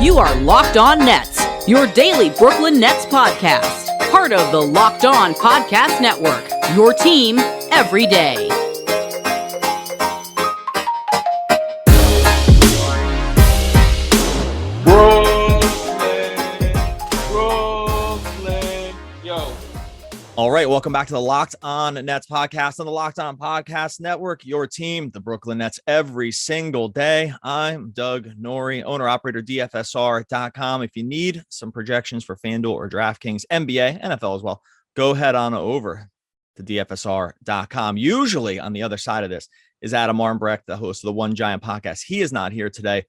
You are Locked On Nets, your daily Brooklyn Nets podcast. Part of the Locked On Podcast Network, your team every day. Brooklyn, yo. All right, welcome back to the Locked On Nets podcast on the Locked On Podcast Network, your team, the Brooklyn Nets, every single day. I'm Doug Norrie, owner-operator, DFSR.com. If you need some projections for FanDuel or DraftKings, NBA, NFL as well, go head on over to DFSR.com. Usually on the other side of this is Adam Armbrecht, the host of the One Giant podcast. He is not here today.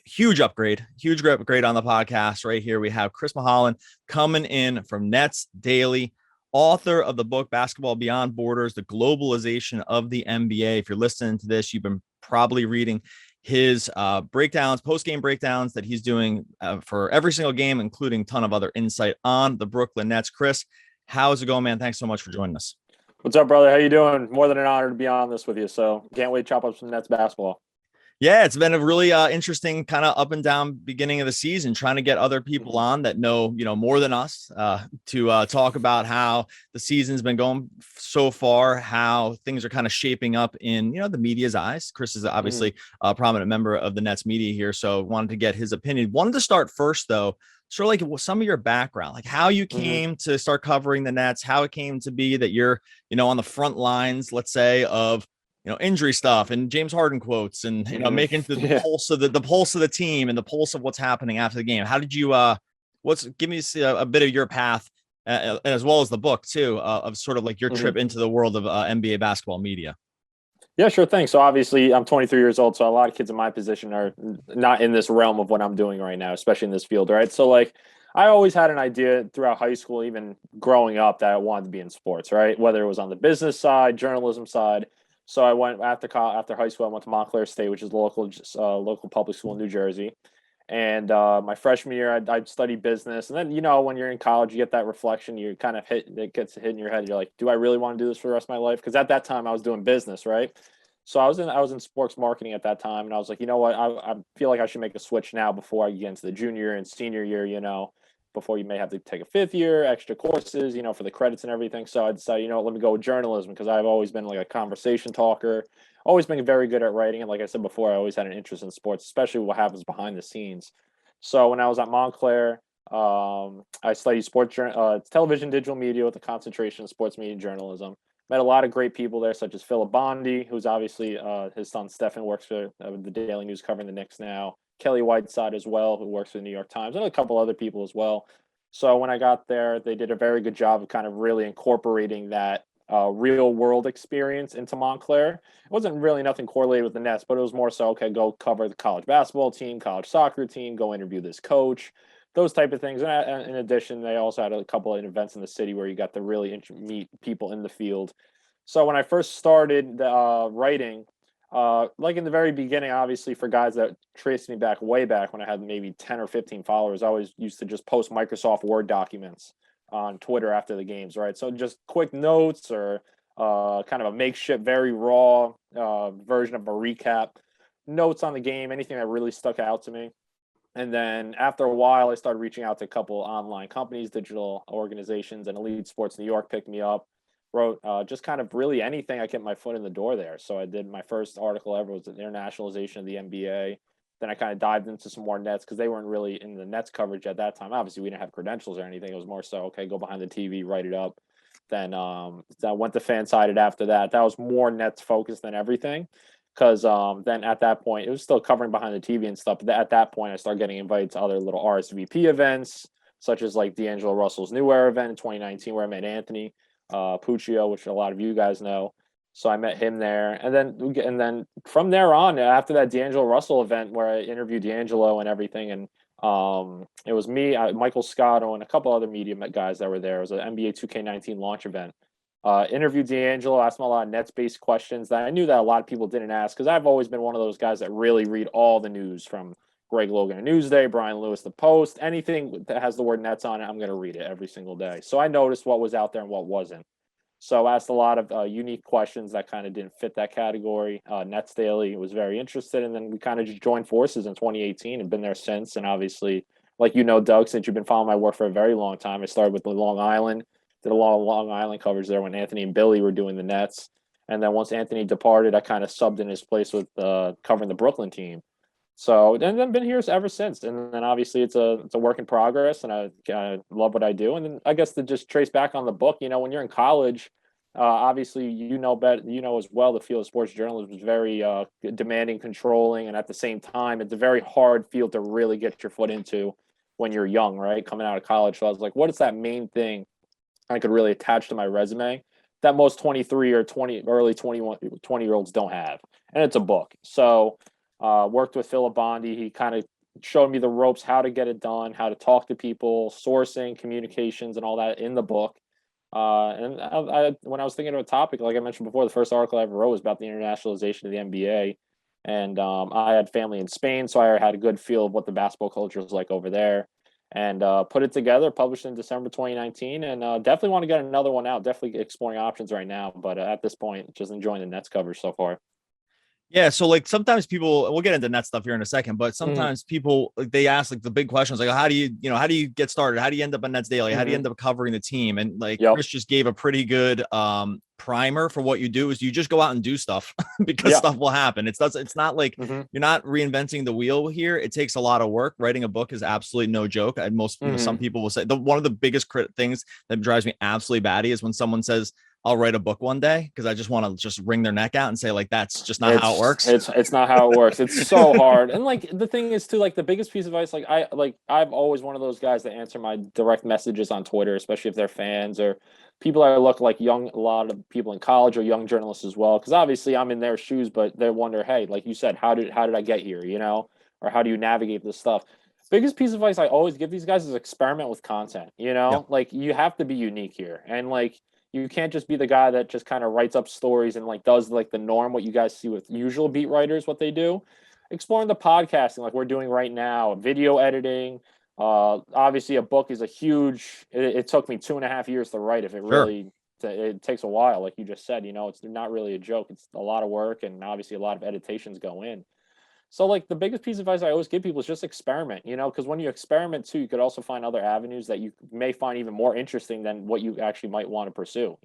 Huge upgrade on the podcast. Right here we have Chris Milholen coming in from NetsDaily, author of the book Basketball Beyond Borders, the Globalization of the NBA. If you're listening to this, you've been probably reading his breakdowns, post-game breakdowns that he's doing for every single game, including a ton of other insight on the Brooklyn Nets. Chris, how's it going, man? Thanks so much for joining us. What's up, brother? How you doing? More than an honor to be on this with you. So can't wait to chop up some Nets basketball. Yeah, it's been a really interesting kind of up and down beginning of the season, trying to get other people on that know, more than us to talk about how the season's been going so far, how things are kind of shaping up in, the media's eyes. Chris is obviously a prominent member of the Nets media here, so wanted to get his opinion. Wanted to start first, though, sort of like some of your background, like how you came to start covering the Nets, how it came to be that you're, on the front lines, let's say, of injury stuff and James Harden quotes and, making the pulse of the pulse of the team and the pulse of what's happening after the game. How did you, give me a bit of your path as well as the book too, of sort of like your trip into the world of NBA basketball media? Yeah, sure thing. So obviously I'm 23 years old. So a lot of kids in my position are not in this realm of what I'm doing right now, especially in this field. Right. So like I always had an idea throughout high school, even growing up, that I wanted to be in sports, right? Whether it was on the business side, journalism side. So I went after high school. I went to Montclair State, which is a local public school in New Jersey. And my freshman year, I studied business. And then, when you're in college, you get that reflection. You kind of it gets hit in your head. You're like, do I really want to do this for the rest of my life? Because at that time, I was doing business, right? So I was in sports marketing at that time, and I was like, you know what? I feel like I should make a switch now before I get into the junior and senior year. Before you may have to take a fifth year, extra courses, for the credits and everything. So I decided, let me go with journalism because I've always been like a conversation talker, always been very good at writing. And like I said before, I always had an interest in sports, especially what happens behind the scenes. So when I was at Montclair, I studied television, digital media with a concentration in sports media and journalism. Met a lot of great people there, such as Philip Bondi, who's obviously his son Stefan works for the Daily News covering the Knicks now. Kelly Whiteside as well, who works for the New York Times, and a couple other people as well. So when I got there, they did a very good job of kind of really incorporating that real world experience into Montclair. It wasn't really nothing correlated with the Nets, but it was more so, okay, go cover the college basketball team, college soccer team, go interview this coach, those type of things. And in addition, they also had a couple of events in the city where you got to really meet people in the field. So when I first started writing, like in the very beginning, obviously for guys that traced me way back when I had maybe 10 or 15 followers, I always used to just post Microsoft Word documents on Twitter after the games, right? So just quick notes or kind of a makeshift, very raw version of a recap, notes on the game, anything that really stuck out to me. And then after a while, I started reaching out to a couple online companies, digital organizations, and Elite Sports New York picked me up. Wrote just kind of really anything I get my foot in the door there. So I did my first article ever was the internationalization of the NBA. Then I kind of dived into some more Nets because they weren't really in the Nets coverage at that time. Obviously, we didn't have credentials or anything. It was more so, okay, go behind the TV, write it up. Then I went to Fansided after that. That was more Nets focused than everything because then at that point, it was still covering behind the TV and stuff. But at that point, I started getting invited to other little RSVP events, such as like D'Angelo Russell's New Era event in 2019 where I met Anthony Puccio, which a lot of you guys know. So I met him there, and then from there on, after that D'Angelo Russell event where I interviewed D'Angelo and everything, and it was me, Michael Scotto, and a couple other media guys that were there. It was an NBA 2K19 launch event. Interviewed D'Angelo, asked him a lot of Nets-based questions that I knew that a lot of people didn't ask because I've always been one of those guys that really read all the news from Greg Logan at Newsday, Brian Lewis, The Post, anything that has the word Nets on it, I'm going to read it every single day. So I noticed what was out there and what wasn't. So I asked a lot of unique questions that kind of didn't fit that category. NetsDaily was very interested, and then we kind of just joined forces in 2018 and been there since. And obviously, like Doug, since you've been following my work for a very long time, I started with the Long Island, did a lot of Long Island covers there when Anthony and Billy were doing the Nets. And then once Anthony departed, I kind of subbed in his place with covering the Brooklyn team. So and then been here ever since. And then obviously it's a work in progress, and I love what I do. And then I guess to just trace back on the book, when you're in college, obviously better, as well, the field of sports journalism is very demanding, controlling, and at the same time, it's a very hard field to really get your foot into when you're young, right? Coming out of college. So I was like, what is that main thing I could really attach to my resume that most 23 or 20 early 20-year-olds don't have? And it's a book. So worked with Philip Bondi. He kind of showed me the ropes, how to get it done, how to talk to people, sourcing, communications, and all that in the book. And when I was thinking of a topic, like I mentioned before, the first article I ever wrote was about the internationalization of the NBA. And I had family in Spain, so I had a good feel of what the basketball culture was like over there. And put it together, published in December 2019, and definitely want to get another one out. Definitely exploring options right now, but at this point, just enjoying the Nets coverage so far. Yeah, so like sometimes people, we'll get into net stuff here in a second, but sometimes people, like, they ask like the big questions, like how do you get started? How do you end up on NetsDaily? How do you end up covering the team? And like Chris just gave a pretty good primer for what you do. Is you just go out and do stuff because stuff will happen. It's not like you're not reinventing the wheel here. It takes a lot of work. Writing a book is absolutely no joke. And most some people will say one of the biggest things that drives me absolutely batty is when someone says, I'll write a book one day, because I just want to just wring their neck out and say, like, that's just not how it works. It's not how it works. It's so hard. And like the thing is too, like the biggest piece of advice, I'm always one of those guys that answer my direct messages on Twitter, especially if they're fans or people that look like a lot of people in college or young journalists as well. Because obviously I'm in their shoes, but they wonder, hey, like you said, how did I get here? Or how do you navigate this stuff? Biggest piece of advice I always give these guys is experiment with content. Like you have to be unique here, and like you can't just be the guy that just kind of writes up stories and like does like the norm, what you guys see with usual beat writers, what they do. Exploring the podcasting like we're doing right now, video editing. Obviously a book is it took me 2.5 years to write. If it really, it takes a while. Like you just said, it's not really a joke. It's a lot of work, and obviously a lot of editations go in. So like the biggest piece of advice I always give people is just experiment, because when you experiment too, you could also find other avenues that you may find even more interesting than what you actually might want to pursue.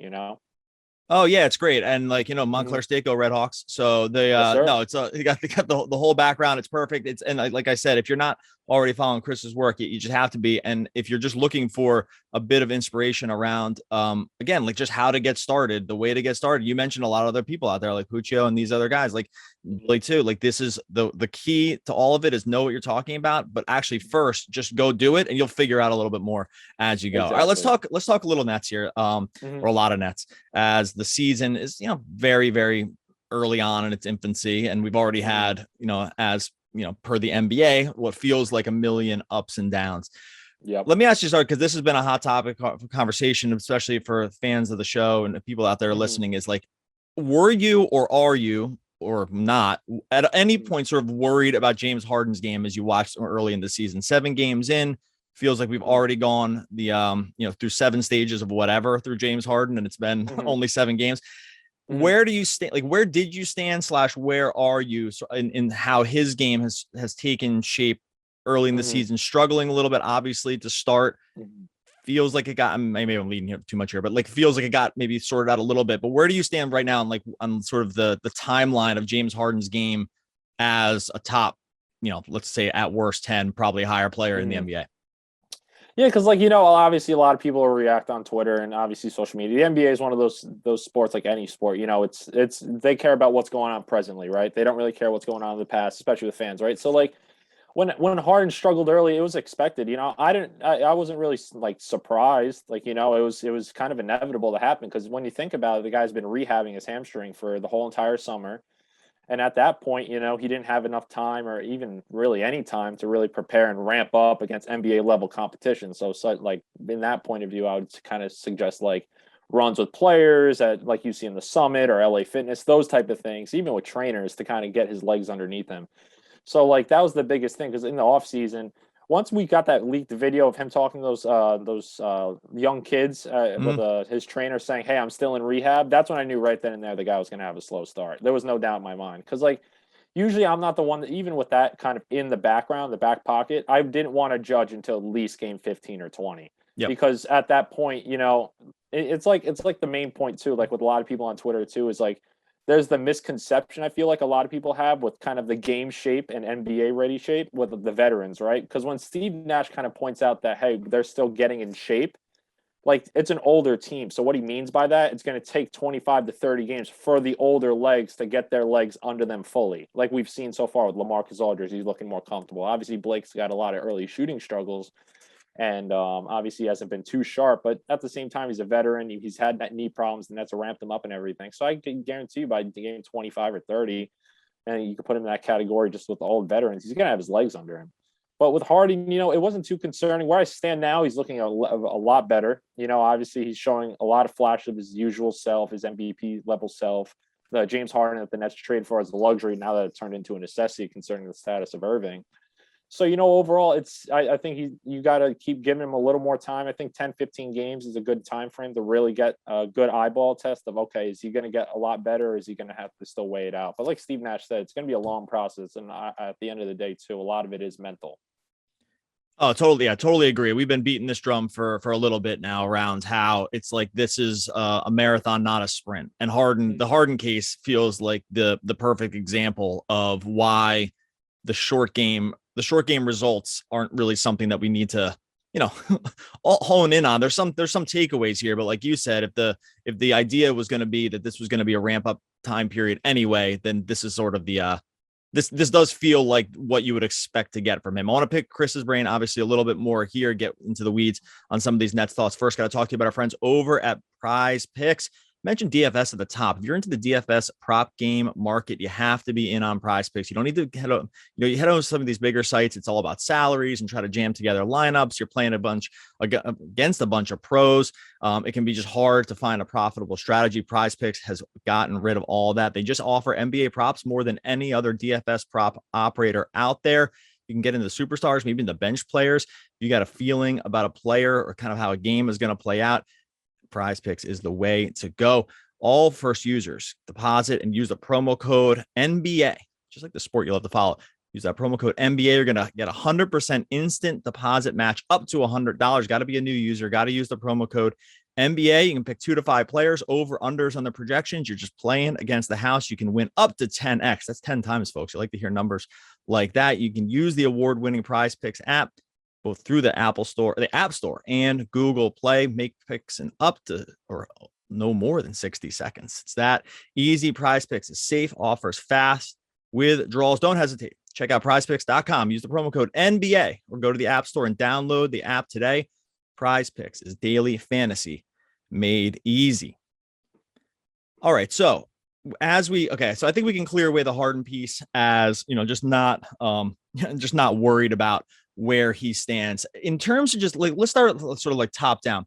Oh yeah, it's great. And like, Montclair State go Redhawks. So they no, it's you got the whole background. It's perfect. It's, and like I said, if you're not already following Chris's work, you just have to be. And if you're just looking for a bit of inspiration around again, like just how to get started, the way to get started. You mentioned a lot of other people out there like Puccio and these other guys, like Billy too. Like this is the key to all of it is know what you're talking about, but actually first just go do it and you'll figure out a little bit more as you go. Exactly. All right, let's talk a little Nets here. Or a lot of Nets, as the season is, very, very early on in its infancy. And we've already had, as per the NBA, what feels like a million ups and downs. Yeah. Let me ask you, sorry, because this has been a hot topic for conversation, especially for fans of the show and people out there listening, is like, were you or are you or not at any point sort of worried about James Harden's game as you watched early in the season? 7 games in, feels like we've already gone the through 7 stages of whatever through James Harden, and it's been only 7 games. Where do you stand? Like, where did you stand / where are you in how his game has taken shape early in the season? Struggling a little bit, obviously, to start. Feels like it got, maybe I'm leading here too much here, but like feels like it got maybe sorted out a little bit. But where do you stand right now on sort of the timeline of James Harden's game as a top, let's say at worst 10, probably higher player in the NBA? Yeah, because obviously a lot of people react on Twitter and obviously social media. The NBA is one of those sports, like any sport. It's they care about what's going on presently, right? They don't really care what's going on in the past, especially with fans, right? So like when Harden struggled early, it was expected. I wasn't really like surprised. Like it was kind of inevitable to happen, because when you think about it, the guy's been rehabbing his hamstring for the whole entire summer. And at that point, he didn't have enough time or even really any time to really prepare and ramp up against NBA level competition. So like in that point of view, I would kind of suggest like runs with players at like you see in the Summit or LA Fitness, those type of things, even with trainers to kind of get his legs underneath him. So like that was the biggest thing, because in the off season, once we got that leaked video of him talking to those young kids with his trainer saying, "Hey, I'm still in rehab," that's when I knew right then and there the guy was going to have a slow start. There was no doubt in my mind, because like usually I'm not the one that, even with that kind of in the background, the back pocket, I didn't want to judge until at least game 15 or 20. Yep. Because at that point, it's like the main point too, like with a lot of people on Twitter too, is like there's the misconception I feel like a lot of people have with kind of the game shape and NBA ready shape with the veterans, right? Because when Steve Nash kind of points out that, hey, they're still getting in shape, like it's an older team. So what he means by that, it's going to take 25 to 30 games for the older legs to get their legs under them fully. Like we've seen so far with LaMarcus Aldridge, he's looking more comfortable. Obviously, Blake's got a lot of early shooting struggles, and obviously he hasn't been too sharp, but at the same time, he's a veteran. He's had that knee problems, and that's ramped him up and everything. So I can guarantee you by game 25 or 30, and you can put him in that category just with the old veterans, he's going to have his legs under him. But with Harden, it wasn't too concerning. Where I stand now, he's looking a lot better. Obviously he's showing a lot of flash of his usual self, his MVP level self. The James Harden that the Nets trade for as a luxury, now that it turned into a necessity concerning the status of Irving. So, overall, I think you got to keep giving him a little more time. I think 10, 15 games is a good time frame to really get a good eyeball test of, okay, is he going to get a lot better, or is he going to have to still weigh it out? But like Steve Nash said, it's going to be a long process. And at the end of the day, too, a lot of it is mental. Oh, totally. I totally agree. We've been beating this drum for a little bit now around how it's like this is a marathon, not a sprint. And the Harden case feels like the perfect example of why the short game results aren't really something that we need to, hone in on. There's some takeaways here, but like you said, if the idea was going to be that this was going to be a ramp up time period anyway, then this is sort of the this does feel like what you would expect to get from him. I want to pick Chris's brain, obviously, a little bit more here, get into the weeds on some of these Nets thoughts. First, got to talk to you about our friends over at Prize Picks. Mentioned DFS at the top. If you're into the DFS prop game market, you have to be in on Prize Picks. You don't need to head on, you head on some of these bigger sites. It's all about salaries and try to jam together lineups. You're playing against a bunch of pros. It can be just hard to find a profitable strategy. Prize Picks has gotten rid of all that. They just offer NBA props more than any other DFS prop operator out there. You can get into the superstars, maybe the bench players. If you got a feeling about a player or kind of how a game is going to play out, Prize Picks is the way to go. All first users deposit and use the promo code NBA, just like the sport you'll have to follow. Use that promo code NBA. You're going to get 100% instant deposit match up to $100. Got to be a new user. Got to use the promo code NBA. You can pick 2 to 5 players, over unders on the projections. You're just playing against the house. You can win up to 10x. That's 10 times, folks. You like to hear numbers like that. You can use the award-winning Prize Picks app both through the App Store and Google Play. Make picks in up to or no more than 60 seconds. It's that easy. Prize Picks is safe, offers fast withdrawals. Don't hesitate. Check out prizepicks.com. Use the promo code NBA or go to the App Store and download the app today. Prize Picks is daily fantasy made easy. All right. So I think we can clear away the Harden piece as, just not worried about where he stands in terms of just like, let's start sort of like top down.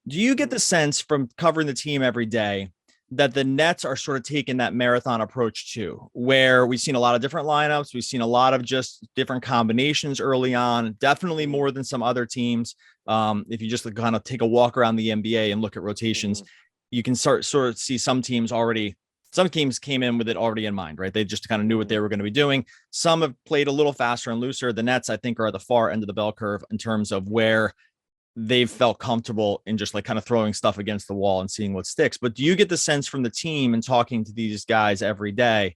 Do you get the sense from covering the team every day that the Nets are sort of taking that marathon approach too, where we've seen a lot of different lineups. We've seen a lot of just different combinations early on, definitely more than some other teams. If you just kind of take a walk around the NBA and look at rotations, you can sort of see some teams came in with it already in mind, right? They just kind of knew what they were going to be doing. Some have played a little faster and looser. The Nets, I think, are at the far end of the bell curve in terms of where they've felt comfortable in just like kind of throwing stuff against the wall and seeing what sticks. But do you get the sense from the team and talking to these guys every day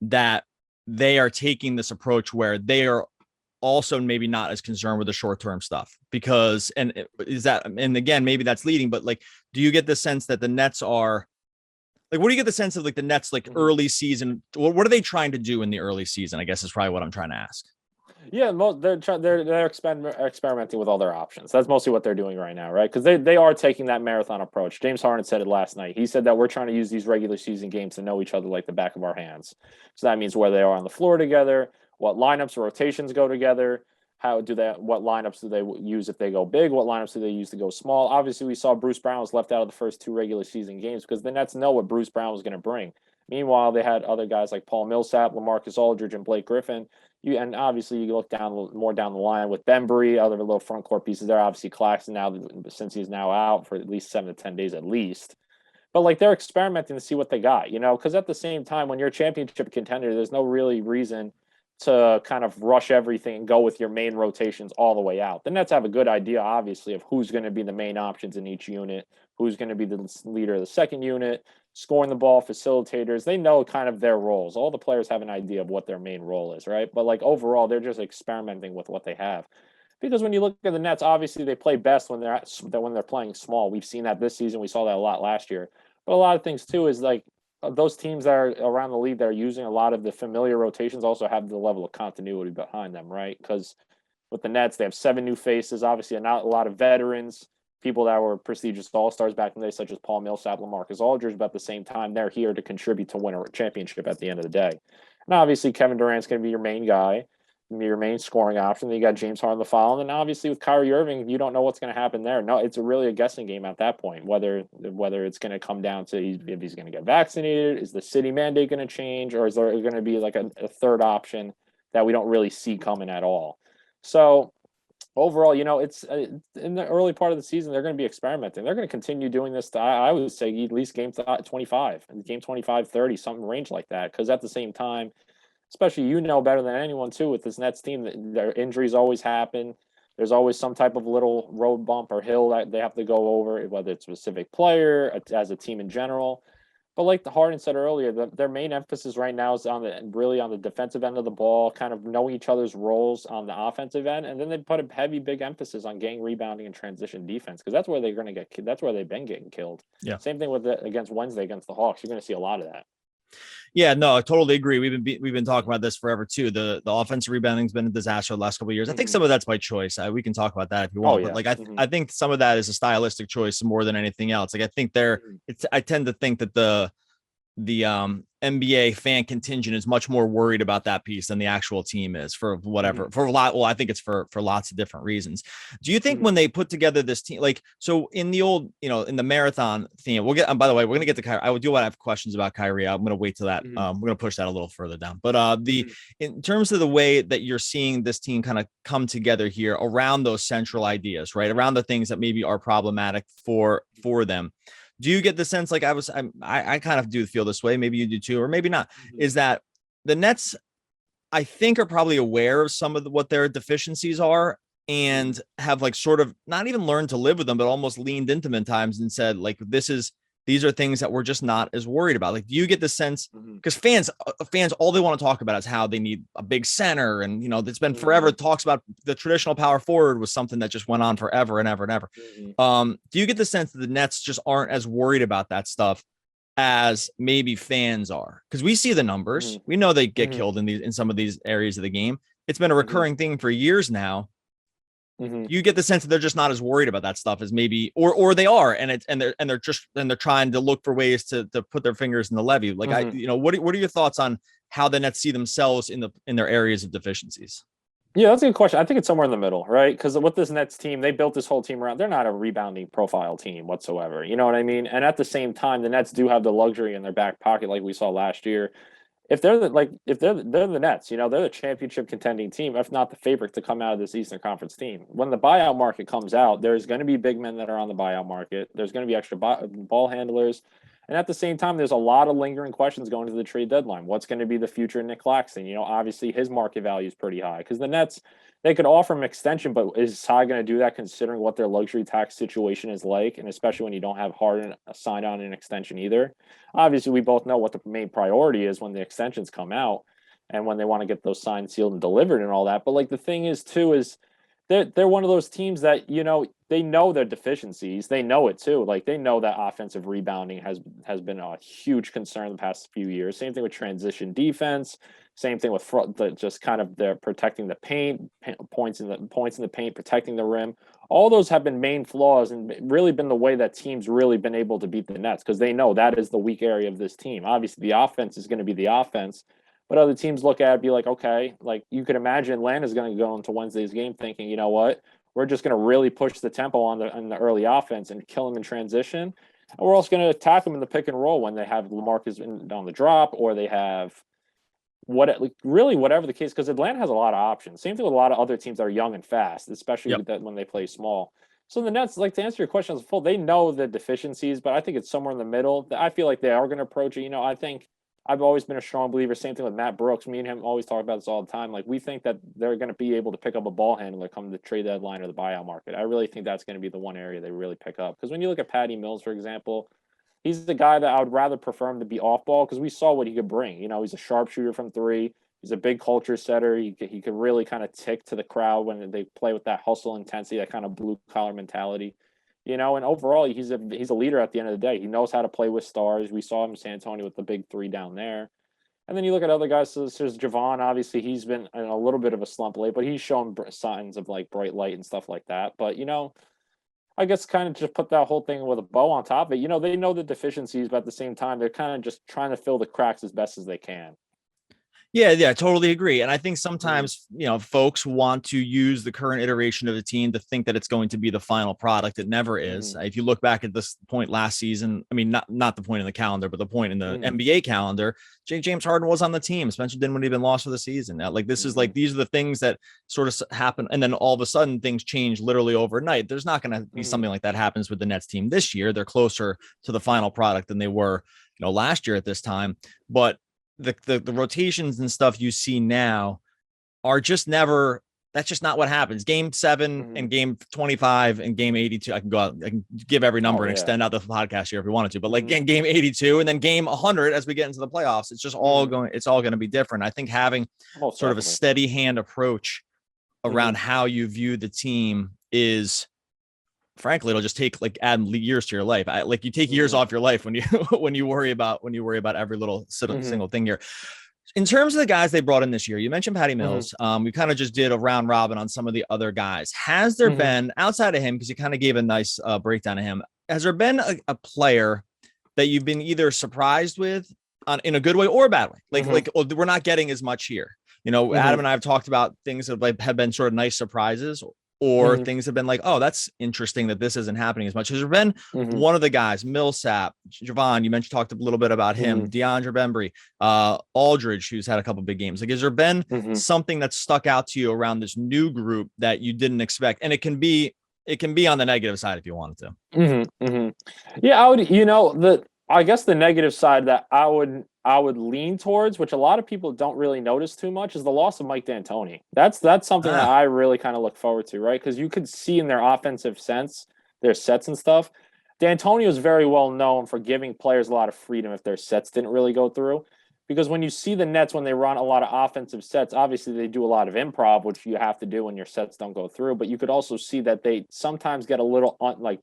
that they are taking this approach where they are also maybe not as concerned with the short-term stuff? Because, and again, maybe that's leading, but like, do you get the sense that the Nets are, like, what do you get the sense of like the Nets, like early season? What are they trying to do in the early season? I guess is probably what I'm trying to ask. Yeah, they're experimenting with all their options. That's mostly what they're doing right now, right? Because they are taking that marathon approach. James Harden said it last night. He said that we're trying to use these regular season games to know each other like the back of our hands. So that means where they are on the floor together, what lineups or rotations go together, what lineups do they use if they go big, what lineups do they use to go small. Obviously, we saw Bruce Brown was left out of the first 2 regular season games because the Nets know what Bruce Brown was going to bring. Meanwhile, they had other guys like Paul Millsap, LaMarcus Aldridge, and Blake Griffin. And obviously you look more down the line with Bembry, other little front court pieces there. Obviously Claxton now, since he's now out for at least 7 to 10 days at least. But like they're experimenting to see what they got, because at the same time, when you're a championship contender, there's no really reason to kind of rush everything and go with your main rotations all the way out. The Nets have a good idea, obviously, of who's going to be the main options in each unit, who's going to be the leader of the second unit, scoring the ball, facilitators. They know kind of their roles. All the players have an idea of what their main role is, right? But like overall, they're just experimenting with what they have. Because when you look at the Nets, obviously they play best when they're playing small. We've seen that this season. We saw that a lot last year. But a lot of things too is like those teams that are around the league that are using a lot of the familiar rotations also have the level of continuity behind them, right? Because with the Nets, they have 7 new faces. Obviously, not a lot of veterans, people that were prestigious all-stars back in the day, such as Paul Millsap, LaMarcus Aldridge. But at the same time, they're here to contribute to win a championship at the end of the day. And obviously, Kevin Durant's going to be your main guy, your main scoring option. Then you got James Harden the following. And obviously with Kyrie Irving, you don't know what's going to happen there. No, it's really a guessing game at that point, whether it's going to come down to if he's going to get vaccinated, is the city mandate going to change, or is there going to be like a third option that we don't really see coming at all? So overall, it's in the early part of the season, they're going to be experimenting. They're going to continue doing this. I would say at least game 25, game 25, 30, something range like that. Because at the same time, especially better than anyone too with this Nets team, their injuries always happen. There's always some type of little road bump or hill that they have to go over, whether it's a specific player, as a team in general. But like the Harden said earlier, their main emphasis right now is on the defensive end of the ball, kind of knowing each other's roles on the offensive end, and then they put a big emphasis on gang rebounding and transition defense because that's where they're going to get. That's where they've been getting killed. Yeah. Same thing with against Wednesday against the Hawks. You're going to see a lot of that. Yeah, no, I totally agree. We've been talking about this forever too. The offensive rebounding's been a disaster the last couple of years. I think some of that's by choice. We can talk about that if you want. But like I think some of that is a stylistic choice more than anything else. Like I think I tend to think that the NBA fan contingent is much more worried about that piece than the actual team is for whatever for a lot. Well, I think it's for lots of different reasons. Do you think when they put together this team, like, so in the old, in the marathon theme, we'll get, by the way, we're going to get to Kyrie. I have questions about Kyrie. I'm going to wait till that. We're going to push that a little further down, but in terms of the way that you're seeing this team kind of come together here around those central ideas, right? Around the things that maybe are problematic for them. Do you get the sense, like I kind of do feel this way, maybe you do too, or maybe not, is that the Nets, I think, are probably aware of some of what their deficiencies are and have like sort of not even learned to live with them, but almost leaned into them in times and said, like, these are things that we're just not as worried about. Like, do you get the sense, because fans, all they want to talk about is how they need a big center. And, it's been forever talks about the traditional power forward was something that just went on forever and ever and ever. Do you get the sense that the Nets just aren't as worried about that stuff as maybe fans are? Because we see the numbers. We know they get killed in some of these areas of the game. It's been a recurring thing for years now. You get the sense that they're just not as worried about that stuff as maybe, or they are, and they're trying to look for ways to put their fingers in the levee. Like what are your thoughts on how the Nets see themselves in their areas of deficiencies? Yeah, that's a good question. I think it's somewhere in the middle, right? Because with this Nets team, they built this whole team around. They're not a rebounding profile team whatsoever. You know what I mean? And at the same time, the Nets do have the luxury in their back pocket, like we saw last year. If they're the Nets, they're the championship contending team, if not the favorite to come out of this Eastern Conference team. When the buyout market comes out, there's going to be big men that are on the buyout market. There's going to be extra ball handlers. And at the same time, there's a lot of lingering questions going to the trade deadline. What's going to be the future of Nick Claxton? Obviously his market value is pretty high because the Nets, they could offer him extension, but is Ty going to do that considering what their luxury tax situation is like? And especially when you don't have Harden signed on an extension either. Obviously, we both know what the main priority is when the extensions come out and when they want to get those signed, sealed, and delivered and all that. But like the thing is too, is they're one of those teams that, they know their deficiencies. They know it too. Like they know that offensive rebounding has been a huge concern the past few years. Same thing with transition defense. Same thing with just kind of they're protecting the paint, points in the paint, protecting the rim. All those have been main flaws and really been the way that teams really been able to beat the Nets because they know that is the weak area of this team. Obviously, the offense is going to be the offense, but other teams look at it, be like, okay, like you could imagine Atlanta's going to go into Wednesday's game thinking, you know what, we're just going to really push the tempo on the early offense and kill them in transition. And we're also going to attack them in the pick and roll when they have LaMarcus on the drop, or they have really whatever the case, because Atlanta has a lot of options. Same thing with a lot of other teams that are young and fast, especially with that when they play small. So the Nets, like, to answer your question as a full, they know the deficiencies, but I think it's somewhere in the middle. I feel like they are going to approach it. I think I've always been a strong believer. Same thing with Matt Brooks. Me and him always talk about this all the time. Like, we think that they're going to be able to pick up a ball handler come the trade deadline or the buyout market. I really think that's going to be the one area they really pick up. Because when you look at Patty Mills, for example, he's the guy that I would rather prefer him to be off ball, because we saw what he could bring. He's a sharpshooter from three. He's a big culture setter. He could really kind of tick to the crowd when they play with that hustle intensity, that kind of blue collar mentality. And overall, he's a leader at the end of the day. He knows how to play with stars. We saw him in San Antonio with the big three down there. And then you look at other guys. So there's Javon. Obviously, he's been in a little bit of a slump late, but he's shown signs of like bright light and stuff like that. But I guess kind of just put that whole thing with a bow on top of it. They know the deficiencies, but at the same time, they're kind of just trying to fill the cracks as best as they can. Yeah, totally agree. And I think sometimes, folks want to use the current iteration of the team to think that it's going to be the final product. It never is. If you look back at this point last season, I mean, not the point in the calendar, but the point in the NBA calendar, James Harden was on the team. Spencer Dinwiddie had been lost for the season. Now, like, this is like, these are the things that sort of happen. And then all of a sudden things change literally overnight. There's not going to be something like that happens with the Nets team this year. They're closer to the final product than they were, last year at this time. But the rotations and stuff you see now are just never, that's just not what happens. Game 7 and game 25 and game 82. I can give every number and extend out the podcast here if we wanted to, but like game 82 and then game 100 as we get into the playoffs, it's just all going to be different. I think having sort of a steady hand approach around how you view the team is, frankly, it'll just take add years to your life. You take years off your life when you worry about every little single thing here. In terms of the guys they brought in this year, you mentioned Patty Mills. We kind of just did a round robin on some of the other guys. Has there been, outside of him, because you kind of gave a nice breakdown of him, has there been a player that you've been either surprised with in a good way or a bad way? We're not getting as much here. Adam and I have talked about things that have been sort of nice surprises, or things have been like, oh, that's interesting that this isn't happening as much. Has there been one of the guys, Millsap, Javon, you talked a little bit about him, DeAndre Bembry, Aldridge, who's had a couple big games. Like, has there been something that stuck out to you around this new group that you didn't expect? And it can be on the negative side if you wanted to. Yeah, I would, I guess the negative side that I would lean towards, which a lot of people don't really notice too much, is the loss of Mike D'Antoni. That's something that I really kind of look forward to, right? Because you could see in their offensive sense, their sets and stuff. D'Antoni is very well known for giving players a lot of freedom if their sets didn't really go through. Because when you see the Nets, when they run a lot of offensive sets, obviously they do a lot of improv, which you have to do when your sets don't go through. But you could also see that they sometimes get a little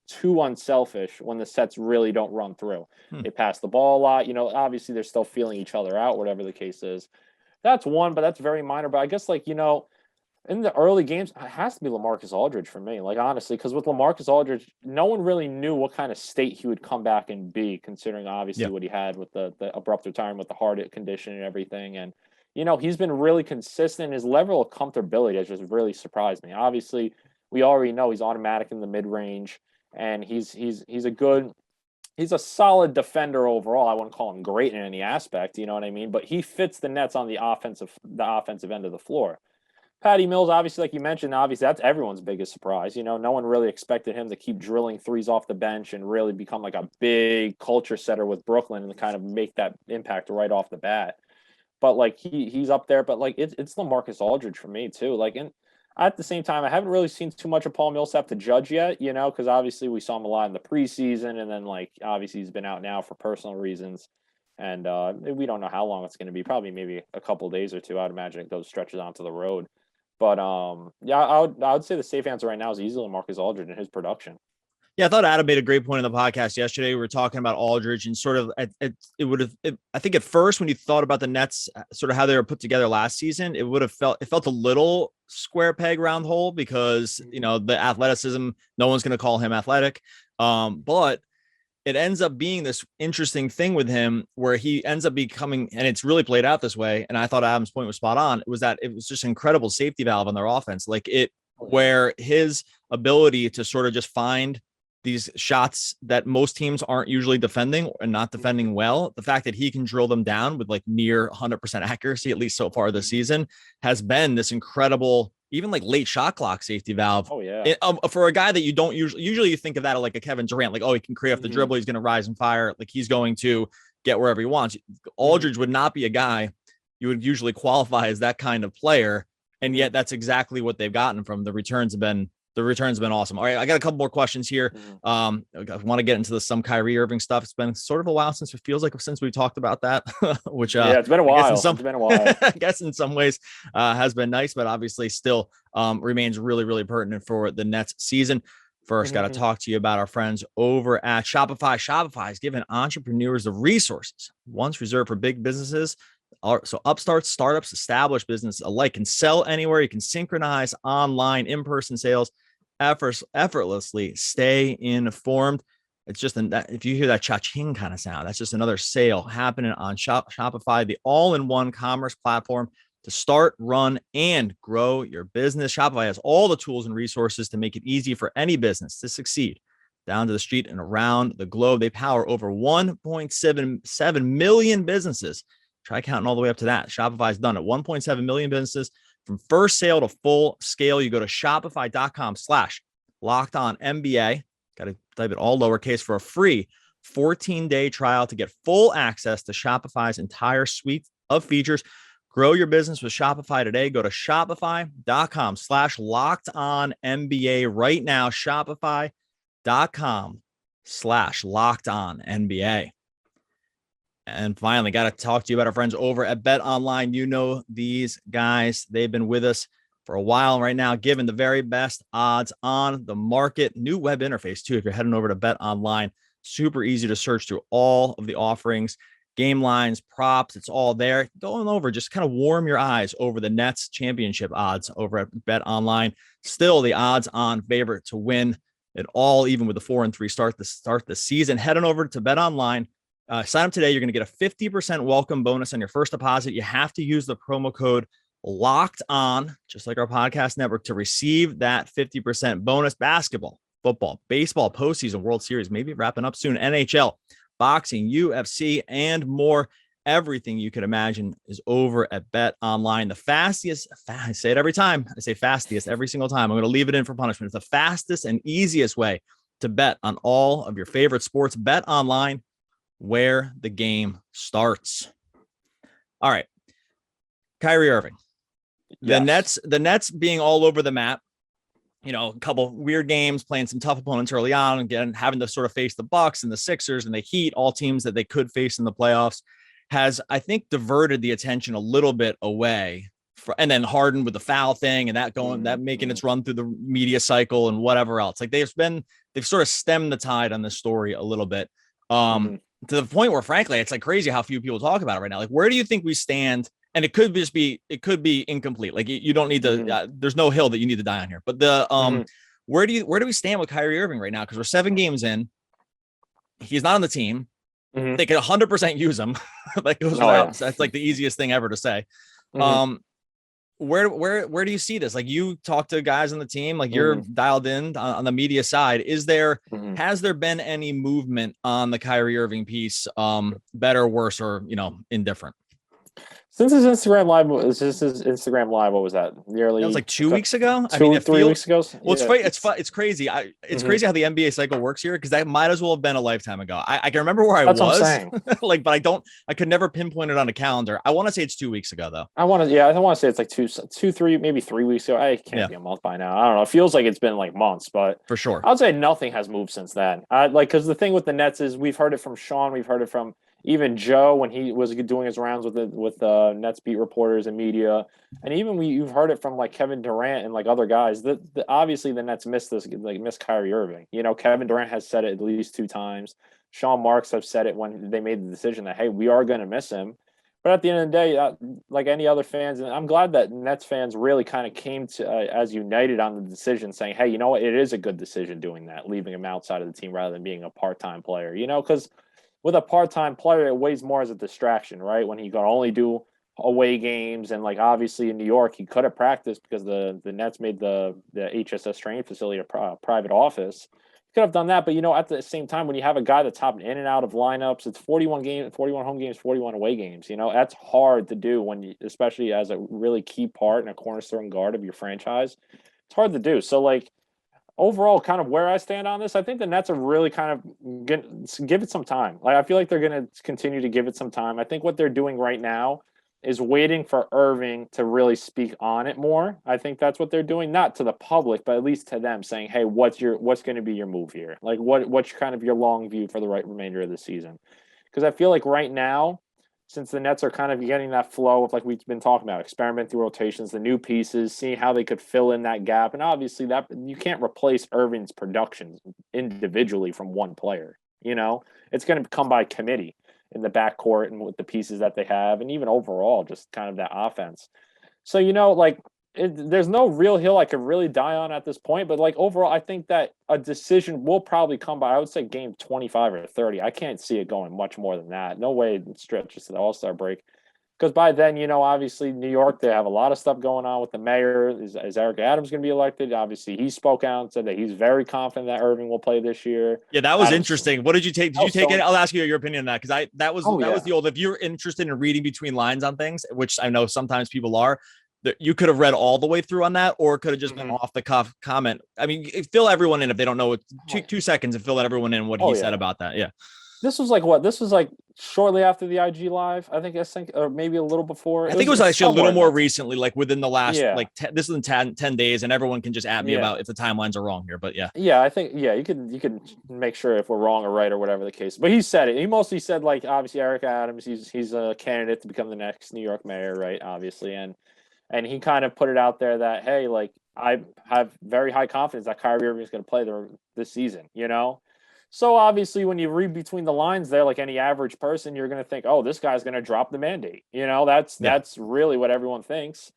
too unselfish when the sets really don't run through. They pass the ball a lot. Obviously they're still feeling each other out, whatever the case is. That's one, but that's very minor. But I guess in the early games, it has to be LaMarcus Aldridge for me. Honestly, because with LaMarcus Aldridge, no one really knew what kind of state he would come back and be, considering obviously what he had with the abrupt retirement, with the heart condition and everything. And, he's been really consistent. His level of comfortability has just really surprised me. Obviously, we already know he's automatic in the mid-range, and he's a solid defender overall. I wouldn't call him great in any aspect, you know what I mean? But he fits the Nets on the offensive end of the floor. Patty Mills, obviously, like you mentioned, obviously that's everyone's biggest surprise. No one really expected him to keep drilling threes off the bench and really become like a big culture setter with Brooklyn and kind of make that impact right off the bat. But he's up there. But it's LaMarcus Aldridge for me too. And at the same time, I haven't really seen too much of Paul Millsap to judge yet. Because obviously we saw him a lot in the preseason, and then obviously he's been out now for personal reasons. And we don't know how long it's going to be. Probably maybe a couple of days or two. I'd imagine it goes stretches onto the road. But I would say the safe answer right now is easily Marcus Aldridge and his production. Yeah, I thought Adam made a great point in the podcast yesterday. We were talking about Aldridge and sort of I think at first when you thought about the Nets, sort of how they were put together last season, it felt a little square peg round hole because the athleticism, no one's going to call him athletic, but it ends up being this interesting thing with him where he ends up becoming, and it's really played out this way. And I thought Adam's point was spot on. It was that it was just an incredible safety valve on their offense. Where his ability to sort of just find these shots that most teams aren't usually defending and not defending well. The fact that he can drill them down with like near 100% accuracy, at least so far this season, has been this incredible, even like late shot clock safety valve. Oh yeah. For a guy that you don't usually you think of that like a Kevin Durant, like, oh, he can create off the dribble, he's going to rise and fire, like he's going to get wherever he wants. Aldridge would not be a guy you would usually qualify as that kind of player, and yet that's exactly what they've gotten from. The returns have been awesome. All right, I got a couple more questions here. I want to get into some Kyrie Irving stuff. It's been sort of a while since we've talked about that, which it's been a while. It's been a while. I guess in some ways has been nice, but obviously still remains really, really pertinent for the Nets season. First, got to talk to you about our friends over at Shopify. Shopify is giving entrepreneurs the resources once reserved for big businesses. So upstarts, startups, established business alike can sell anywhere. You can synchronize online, in-person sales effortlessly. Stay informed. It's just if you hear that cha-ching kind of sound, that's just another sale happening on Shopify, the all-in-one commerce platform to start, run, and grow your business. Shopify has all the tools and resources to make it easy for any business to succeed. Down to the street and around the globe, they power over 1.77 million businesses. Try counting all the way up to that. Shopify's done it. 1.7 million businesses from first sale to full scale. You go to shopify.com/LockedOnNBA. Got to type it all lowercase for a free 14-day trial to get full access to Shopify's entire suite of features. Grow your business with Shopify today. Go to shopify.com/LockedOnNBA right now. Shopify.com/LockedOnNBA. And finally, got to talk to you about our friends over at Bet Online. You know these guys. They've been with us for a while right now, giving the very best odds on the market. New web interface, too, if you're heading over to Bet Online. Super easy to search through all of the offerings, game lines, props. It's all there. Going over, just kind of warm your eyes over the Nets championship odds over at Bet Online. Still the odds on favorite to win it all, even with the 4-3 start the season. Head on over to Bet Online. Sign up today. You're going to get a 50% welcome bonus on your first deposit. You have to use the promo code Locked On, just like our podcast network, to receive that 50% bonus. Basketball, football, baseball, postseason, World Series, maybe wrapping up soon, NHL, boxing, UFC, and more. Everything you could imagine is over at Bet Online. The fastest, I say it every time. I say fastest every single time. I'm going to leave it in for punishment. It's the fastest and easiest way to bet on all of your favorite sports. Bet Online, where the game starts. All right. Kyrie Irving. Yes. The Nets being all over the map, a couple weird games, playing some tough opponents early on, and again, having to sort of face the Bucks and the Sixers and the Heat, all teams that they could face in the playoffs, has, I think, diverted the attention a little bit away. And then Harden with the foul thing and that making its run through the media cycle and whatever else. Like they've sort of stemmed the tide on this story a little bit. To the point where, frankly, it's like crazy how few people talk about it right now. Like, where do you think we stand? And it could be incomplete. Like you don't need to, there's no hill that you need to die on here, but where do we stand with Kyrie Irving right now? Cause we're 7 games in, he's not on the team. They could 100% use him. That goes without, that's like the easiest thing ever to say. Where do you see this? Like you talk to guys on the team, like you're dialed in on the media side. Has there been any movement on the Kyrie Irving piece, better, worse, or, indifferent? Since his Instagram live, what was that? Nearly. That was like 2 weeks ago. 3 weeks ago. Well, it's crazy. It's crazy how the NBA cycle works here, because that might as well have been a lifetime ago. I can remember where I was. What I'm saying. But I could never pinpoint it on a calendar. I want to say it's 2 weeks ago though. I want to say it's like 3, maybe 3 weeks ago. I can't be a month by now. I don't know. It feels like it's been like months, but for sure, I'd say nothing has moved since then. Because the thing with the Nets is we've heard it from Sean, we've heard it from even Joe when he was doing his rounds with Nets beat reporters and media, and even you've heard it from like Kevin Durant and like other guys. Obviously the Nets miss Kyrie Irving. Kevin Durant has said it at least 2 times. Sean Marks have said it when they made the decision that, hey, we are going to miss him. But at the end of the day, like any other fans, and I'm glad that Nets fans really kind of came to as united on the decision, saying, hey, you know what, it is a good decision doing that, leaving him outside of the team rather than being a part-time player. Because with a part-time player, it weighs more as a distraction, right? When he could only do away games, and like obviously in New York, he could have practiced because the Nets made the HSS training facility a private office. could have done that. But at the same time, when you have a guy that's hopping in and out of lineups, it's 41 home games, 41 away games. That's hard to do especially as a really key part and a cornerstone guard of your franchise. It's hard to do. So overall, kind of where I stand on this, I think the Nets are really kind of give it some time. I feel like they're going to continue to give it some time. I think what they're doing right now is waiting for Irving to really speak on it more. I think that's what they're doing, not to the public, but at least to them, saying, "Hey, what's going to be your move here? What's kind of your long view for the remainder of the season?" Because I feel like right now, since the Nets are kind of getting that flow of we've been talking about, experiment through rotations, the new pieces, seeing how they could fill in that gap, and obviously that you can't replace Irving's production individually from one player. It's going to come by committee in the backcourt and with the pieces that they have, and even overall, just kind of that offense. So there's no real hill I could really die on at this point, but overall, I think that a decision will probably come by, I would say, game 25 or 30. I can't see it going much more than that. No way it stretches to the All-Star break. Because by then, obviously New York, they have a lot of stuff going on with the mayor. Is Eric Adams going to be elected? Obviously, he spoke out and said that he's very confident that Irving will play this year. Yeah, that was interesting. What did you take? Did you take it? I'll ask you your opinion on that, because that was the old. If you're interested in reading between lines on things, which I know sometimes people are, that you could have read all the way through on that, or it could have just been off the cuff comment. I mean, fill everyone in if they don't know. 2 seconds and fill everyone in what he said about that. Yeah. This was what? This was shortly after the IG live, I think, or maybe a little before. I think it was actually a little more recently, within the last, this is in 10 days, and everyone can just at me about if the timelines are wrong here, but yeah. Yeah, I think, you can make sure if we're wrong or right or whatever the case. But he said it. He mostly said, obviously, Eric Adams, he's a candidate to become the next New York mayor, right, obviously. And he kind of put it out there that, hey, I have very high confidence that Kyrie Irving is going to play this season, So obviously, when you read between the lines there, like any average person, you're going to think, "Oh, this guy's going to drop the mandate." That's really what everyone thinks.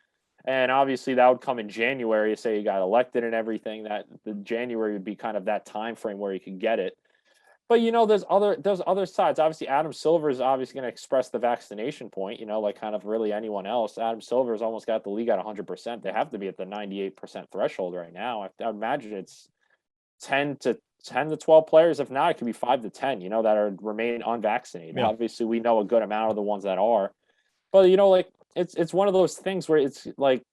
And obviously, that would come in January. Say he got elected and everything. That the January would be kind of that time frame where he could get it. But there's other sides. Obviously, Adam Silver is obviously going to express the vaccination point. Like kind of really anyone else. Adam Silver has almost got the league at 100%. They have to be at the 98% threshold right now. I imagine it's 10 to 12 players. If not, it could be 5 to 10, that are remain unvaccinated. Yeah. Obviously, we know a good amount of the ones that are. But, it's one of those things where it's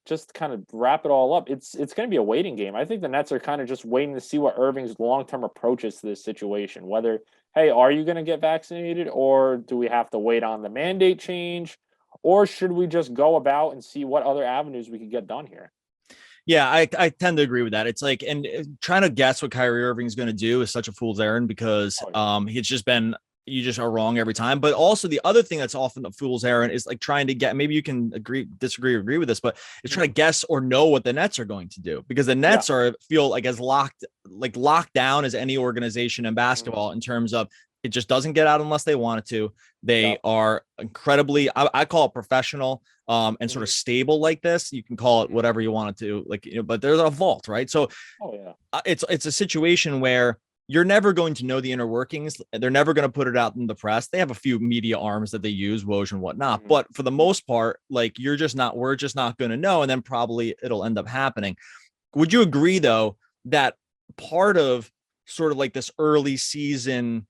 just kind of wrap it all up. It's going to be a waiting game. I think the Nets are kind of just waiting to see what Irving's long-term approach is to this situation. Whether, hey, are you going to get vaccinated, or do we have to wait on the mandate change, or should we just go about and see what other avenues we could get done here? Yeah, I tend to agree with that. It's and trying to guess what Kyrie Irving is going to do is such a fool's errand, because it's just been, you just are wrong every time. But also the other thing that's often a fool's errand is trying to get, maybe you can disagree or agree with this, but it's trying to guess or know what the Nets are going to do, because the Nets feel as locked down as any organization in basketball in terms of it just doesn't get out unless they want it to. They are incredibly, I call it professional, and sort of stable like this. You can call it whatever you want it to, but there's a vault, right? So it's a situation where you're never going to know the inner workings. They're never going to put it out in the press. They have a few media arms that they use, Woj and whatnot. But for the most part, we're just not going to know. And then probably it'll end up happening. Would you agree, though, that part of sort of this early season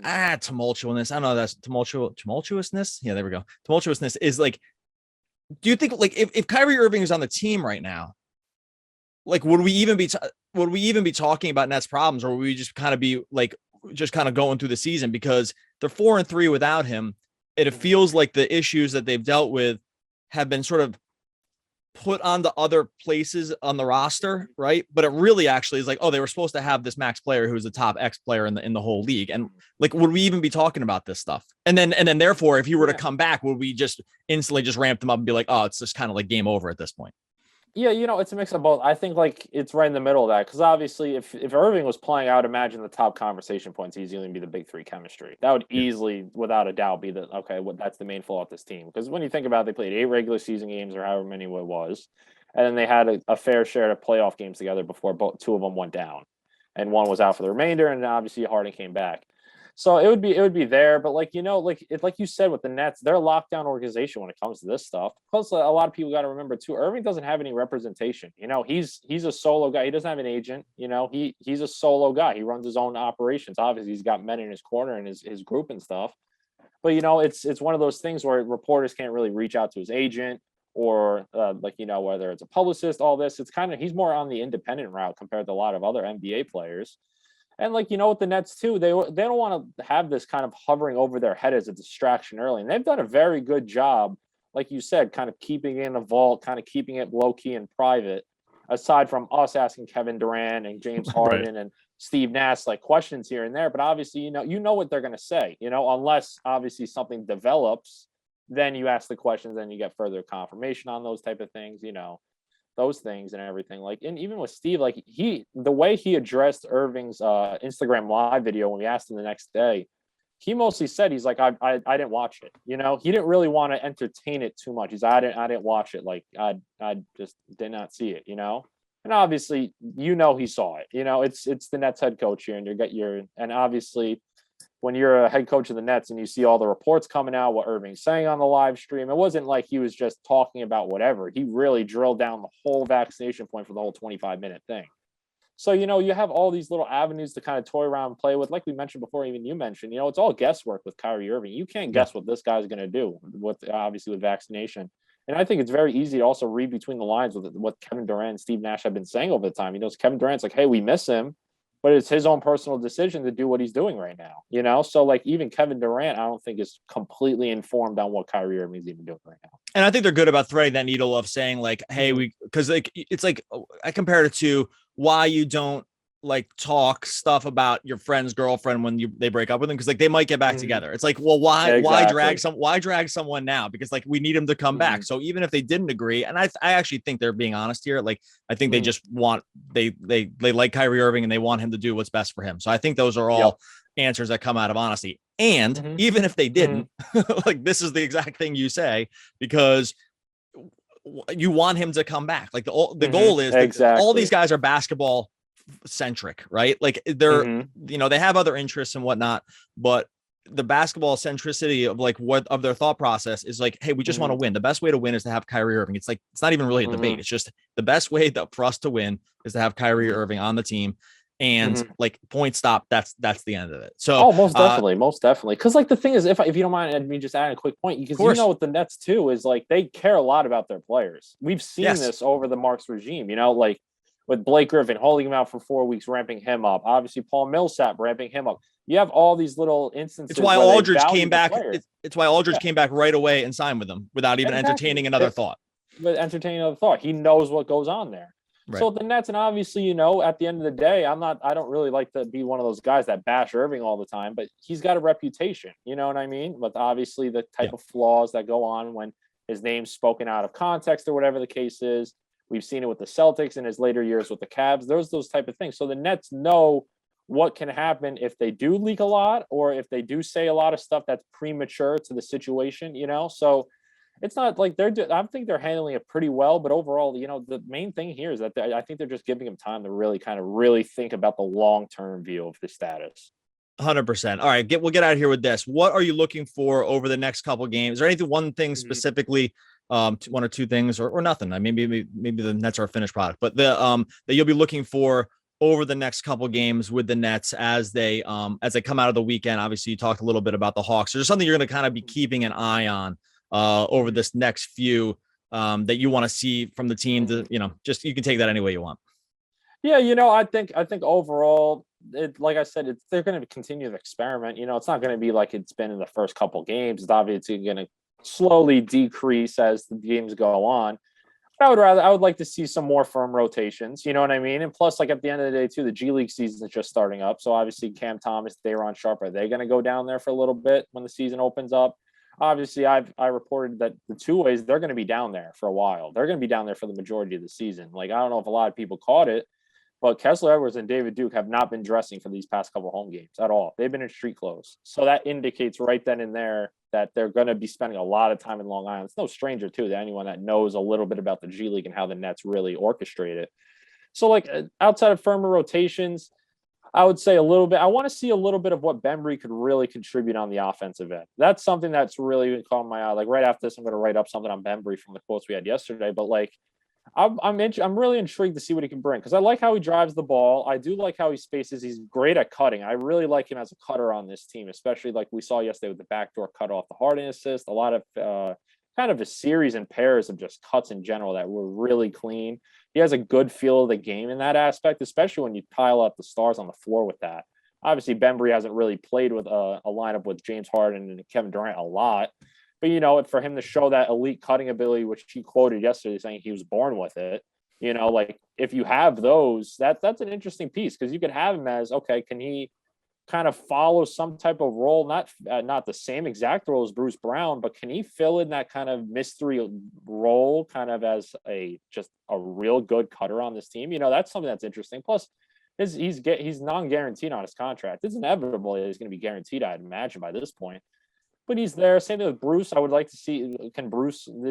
tumultuousness, I don't know, that's tumultuousness. Yeah, there we go. Tumultuousness is do you think if Kyrie Irving is on the team right now, would we even be talking about Nets problems, or would we just kind of be just kind of going through the season, because they're 4-3 without him? It feels like the issues that they've dealt with have been sort of put on the other places on the roster, right? But it really actually is they were supposed to have this max player who's the top X player in the whole league. And would we even be talking about this stuff? And then therefore, if he were to come back, would we just instantly just ramp them up and be like, oh, it's just kind of game over at this point? Yeah, it's a mix of both. I think it's right in the middle of that, because obviously if Irving was playing, I would imagine the top conversation points easily going to be the big three chemistry. That would easily, without a doubt, be that's the main flaw of this team. Because when you think about it, they played 8 regular season games, or however many it was, and then they had a fair share of playoff games together before 2 of them went down, and one was out for the remainder, and obviously Harden came back. So it would be there, but like like you said with the Nets, they're a lockdown organization when it comes to this stuff. Plus, a lot of people got to remember too, Irving doesn't have any representation. He's a solo guy. He doesn't have an agent. He's a solo guy. He runs his own operations. Obviously, he's got men in his corner and his group and stuff. But it's one of those things where reporters can't really reach out to his agent or whether it's a publicist. All this, he's more on the independent route compared to a lot of other NBA players. And with the Nets too, they don't want to have this kind of hovering over their head as a distraction early. And they've done a very good job, like you said, kind of keeping it in a vault, kind of keeping it low key and private. Aside from us asking Kevin Durant and James Harden Right. and Steve Nash like questions here and there, but obviously you know what they're going to say. Unless obviously something develops, then you ask the questions, and you get further confirmation on those type of things. Those things and everything. And even with Steve, the way he addressed Irving's Instagram live video when we asked him the next day, he mostly said he's like, I didn't watch it. He didn't really want to entertain it too much. He's I didn't watch it. Like I just did not see it. And obviously he saw it. It's the Nets head coach here, and obviously when you're a head coach of the Nets and you see all the reports coming out, what Irving's saying on the live stream, it wasn't like he was just talking about whatever. He really drilled down the whole vaccination point for the whole 25-minute thing. So, you have all these little avenues to kind of toy around and play with. Like we mentioned before, even you mentioned, it's all guesswork with Kyrie Irving. You can't guess what this guy's going to do with vaccination. And I think it's very easy to also read between the lines with what Kevin Durant and Steve Nash have been saying over the time. Kevin Durant's like, hey, we miss him, but it's his own personal decision to do what he's doing right now. So even Kevin Durant, I don't think is completely informed on what Kyrie Irving is even doing right now. And I think they're good about threading that needle of saying hey, because it's like I compared it to why you don't talk stuff about your friend's girlfriend when they break up with them, because they might get back together. It's like, well, why drag someone now? Because we need them to come back. So even if they didn't agree, and I actually think they're being honest here. I think they just want they like Kyrie Irving and they want him to do what's best for him. So I think those are all answers that come out of honesty. And even if they didn't, this is the exact thing you say, because you want him to come back. The goal is exactly. All these guys are basketball centric, right? They're they have other interests and whatnot, but the basketball centricity of what of their thought process is hey, we just want to win. The best way to win is to have Kyrie Irving. It's it's not even really a debate. It's just the best way for us to win is to have Kyrie Irving on the team. And point stop, that's the end of it. So most definitely. Because the thing is, if you don't mind me just adding a quick point, because with the Nets too is they care a lot about their players. We've seen this over the Marks regime, with Blake Griffin holding him out for 4 weeks, ramping him up. Obviously, Paul Millsap ramping him up. You have all these little instances. It's why Aldridge came back. It's why Aldridge came back right away and signed with them without even entertaining another thought. He knows what goes on there. Right. So the Nets, and obviously, at the end of the day, I don't really like to be one of those guys that bash Irving all the time, but he's got a reputation, you know what I mean? But obviously the type of flaws that go on when his name's spoken out of context or whatever the case is. We've seen it with the Celtics in his later years with the Cavs. Those type of things. So the Nets know what can happen if they do leak a lot, or if they do say a lot of stuff that's premature to the situation, So it's not I think they're handling it pretty well, but overall, the main thing here is that I think they're just giving him time to really think about the long-term view of the status. 100%. All right, we'll get out of here with this. What are you looking for over the next couple of games? Is there anything, one thing specifically, one or two things, or nothing? Maybe the Nets are a finished product, but that you'll be looking for over the next couple games with the Nets as they come out of the weekend. Obviously, you talked a little bit about the Hawks. There's something you're going to kind of be keeping an eye on over this next few that you want to see from the team. To just you can take that any way you want. Yeah, I think overall, like I said, they're going to continue to experiment. It's not going to be like it's been in the first couple games. It's obviously going to slowly decrease as the games go on. But I would like to see some more firm rotations. You know what I mean? And plus, at the end of the day, too, the G League season is just starting up. So obviously, Cam Thomas, Day'Ron Sharpe, are they going to go down there for a little bit when the season opens up? Obviously, I reported that the two ways they're going to be down there for a while. They're going to be down there for the majority of the season. I don't know if a lot of people caught it, but Kessler Edwards and David Duke have not been dressing for these past couple home games at all. They've been in street clothes. So that indicates right then and there that they're going to be spending a lot of time in Long Island. It's no stranger, too, to anyone that knows a little bit about the G League and how the Nets really orchestrate it. So, outside of firmer rotations, I would say a little bit. I want to see a little bit of what Bembry could really contribute on the offensive end. That's something that's really caught my eye. Like right after this, I'm going to write up something on Bembry from the quotes we had yesterday. But like, I'm really intrigued to see what he can bring because I like how he drives the ball. I do like how he spaces. He's great at cutting. I really like him as a cutter on this team, especially like we saw yesterday with the backdoor cut off the Harden assist. A lot of kind of a series and pairs of just cuts in general that were really clean. He has a good feel of the game in that aspect, especially when you pile up the stars on the floor with that. Obviously, Bembry hasn't really played with a lineup with James Harden and Kevin Durant a lot. But, you know, for him to show that elite cutting ability, which he quoted yesterday saying he was born with it, you know, like if you have those, that's an interesting piece because you could have him as, okay, can he kind of follow some type of role, not the same exact role as Bruce Brown, but can he fill in that kind of mystery role kind of as just a real good cutter on this team? You know, that's something that's interesting. Plus, he's non-guaranteed on his contract. It's inevitable that he's going to be guaranteed, I'd imagine, by this point. But he's there. Same thing with Bruce. I would like to see, is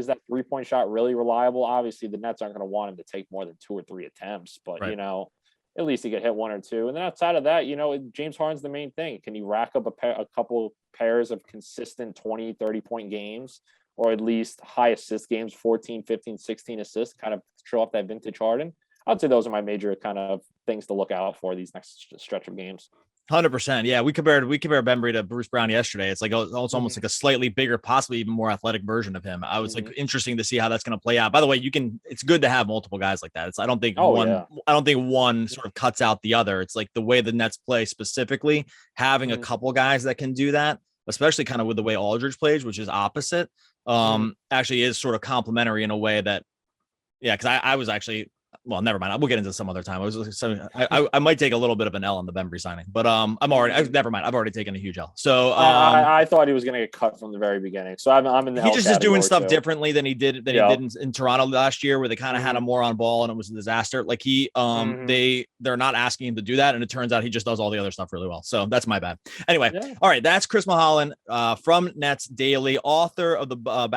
that 3-point shot really reliable? Obviously, the Nets aren't going to want him to take more than 2 or 3 attempts, but, right. You know, at least he could hit 1 or 2. And then outside of that, you know, James Harden's the main thing. Can he rack up a couple pairs of consistent 20, 30-point games, or at least high assist games, 14, 15, 16 assists, kind of show off that vintage Harden? I'd say those are my major kind of things to look out for these next stretch of games. 100%. Yeah, we compared Bembry to Bruce Brown yesterday. It's like it's almost like a slightly bigger, possibly even more athletic version of him. I was like interesting to see how that's going to play out. By the way, it's good to have multiple guys like that. I don't think one sort of cuts out the other. It's like the way the Nets play specifically, having a couple guys that can do that, especially kind of with the way Aldridge plays, which is opposite, actually is sort of complementary in a way that, yeah, because I was actually. Well, never mind. We'll get into some other time. I might take a little bit of an L on the Bembry signing, but never mind. I've already taken a huge L. So I thought he was going to get cut from the very beginning. So I'm in the. He just is doing stuff differently than he did in Toronto last year, where they kind of had him more on ball and it was a disaster. Like they're not asking him to do that, and it turns out he just does all the other stuff really well. So that's my bad. Anyway, all right. That's Chris Milholen from NetsDaily, author of the book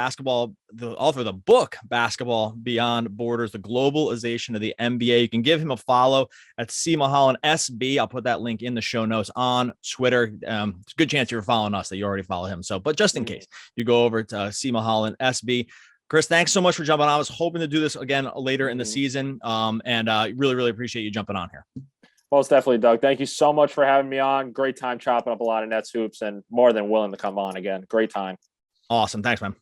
Basketball Beyond Borders: The Globalization of the NBA. You can give him a follow at C Milholen SB. I'll put that link in the show notes on Twitter. It's a good chance you're following us that you already follow him. So, but just in case, you go over to C Milholen SB. Chris, thanks so much for jumping on. I was hoping to do this again later in the season, and really, really appreciate you jumping on here. Most definitely, Doug. Thank you so much for having me on. Great time chopping up a lot of Nets hoops, and more than willing to come on again. Great time. Awesome. Thanks, man.